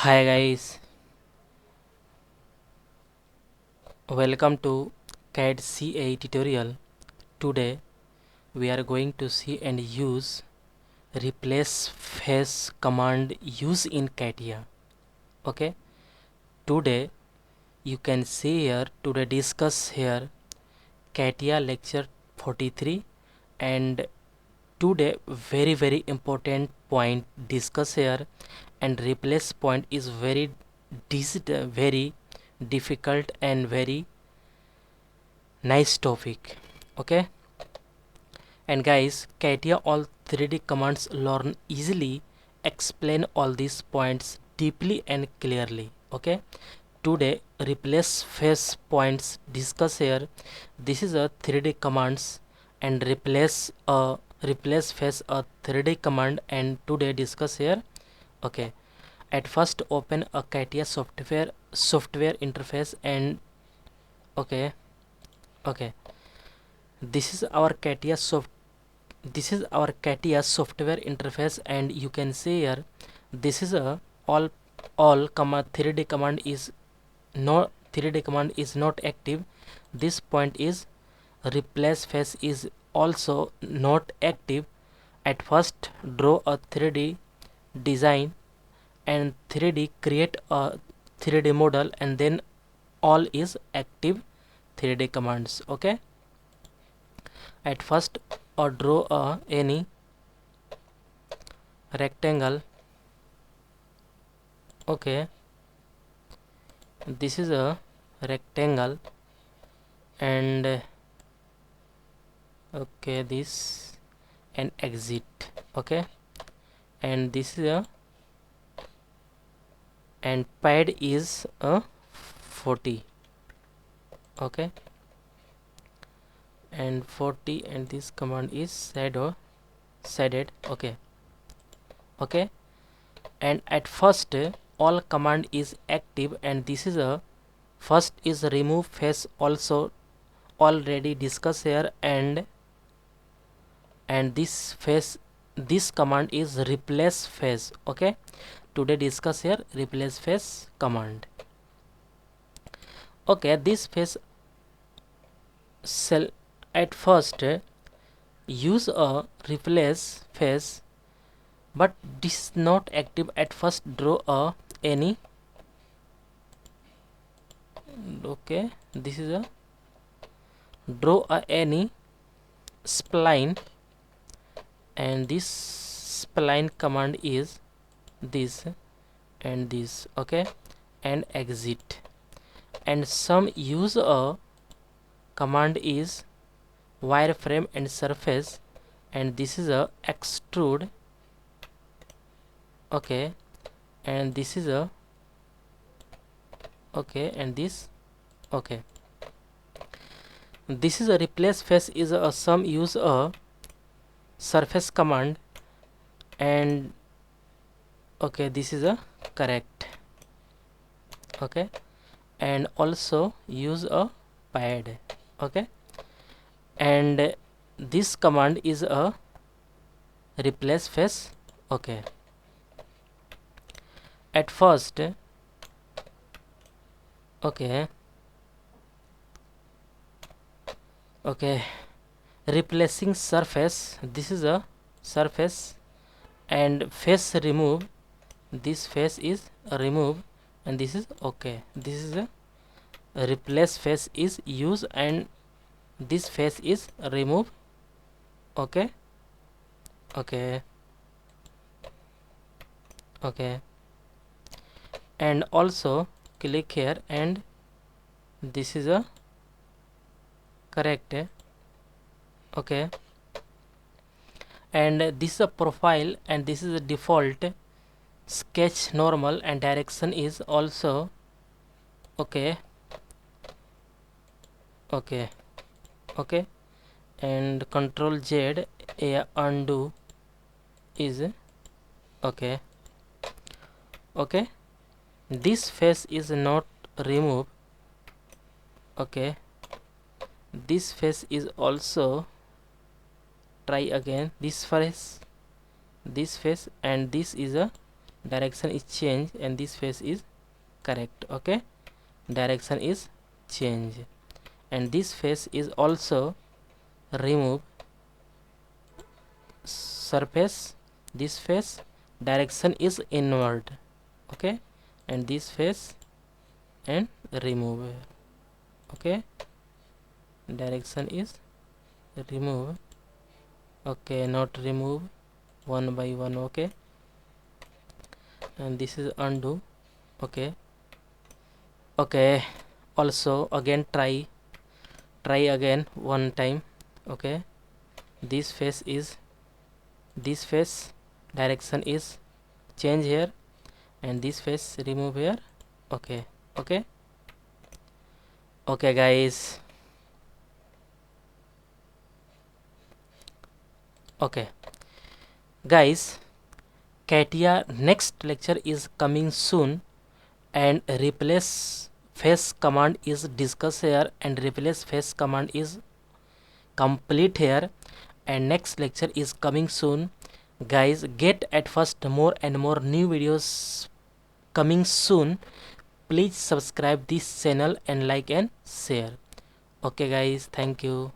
Hi guys, welcome to CAD CA tutorial. Today we are going to see and use replace face command use in CATIA. Okay, today you can see here today discuss here CATIA lecture 43, and today very important point discuss here, and replace point is very difficult and very nice topic. Okay, and guys, CATIA all 3D commands learn easily, explain all these points deeply and clearly. Okay, today replace face points discuss here. This is a 3D commands, and replace face a 3D command, and today discuss here. Okay, at first open a CATIA software interface, and okay, this is our CATIA software interface, and you can see here this is a all comma 3D command is not active. This point is replace face is also not active. At first draw a 3D design and 3D create a 3D model, and then all is active 3D commands. Okay, at first draw any rectangle. Okay, this is a rectangle, and okay, this and exit. Okay, and this is a and pad is a 40. Okay, and 40, and this command is shaded. Okay, and at first all command is active, and this is a first is remove face also already discussed here, and this command is replace face. Okay, today discuss here replace face command. Okay, this face cell at first use a replace face, but this is not active. At first draw a any. Okay, this is a draw a any spline, and this spline command is this and this. Okay, and exit, and some use a command is wireframe and surface, and this is a extrude. Okay, and this is a okay, and this. Okay, this is a replace face is a some use a surface command, and okay, this is a correct. Okay, and also use a pad. Okay, and this command is a replace face. Okay, at first okay, replacing surface. This is a surface, and face remove. This face is remove, and this is okay. This is a replace face is use, and this face is remove. Okay, and also click here, and this is a correct. Okay, and this is a profile, and this is a default sketch normal, and direction is also okay, and control Z a undo is okay. This face is not remove. Okay, this face is also try again. This face, and this is a direction is change and this face is correct. Okay, direction is change and this face is also remove surface. This face direction is inward. Okay, and this face and remove. Okay, direction is remove. Okay, not remove, one by one. Okay, and this is undo. Okay, okay, also again try again one time. Okay, this face direction is change here and this face remove here. Okay, okay, okay guys. Okay guys, CATIA next lecture is coming soon and replace face command is discussed here and replace face command is complete here, and next lecture is coming soon. Guys, get at first more and more new videos coming soon. Please subscribe this channel and like and share. Okay guys, thank you.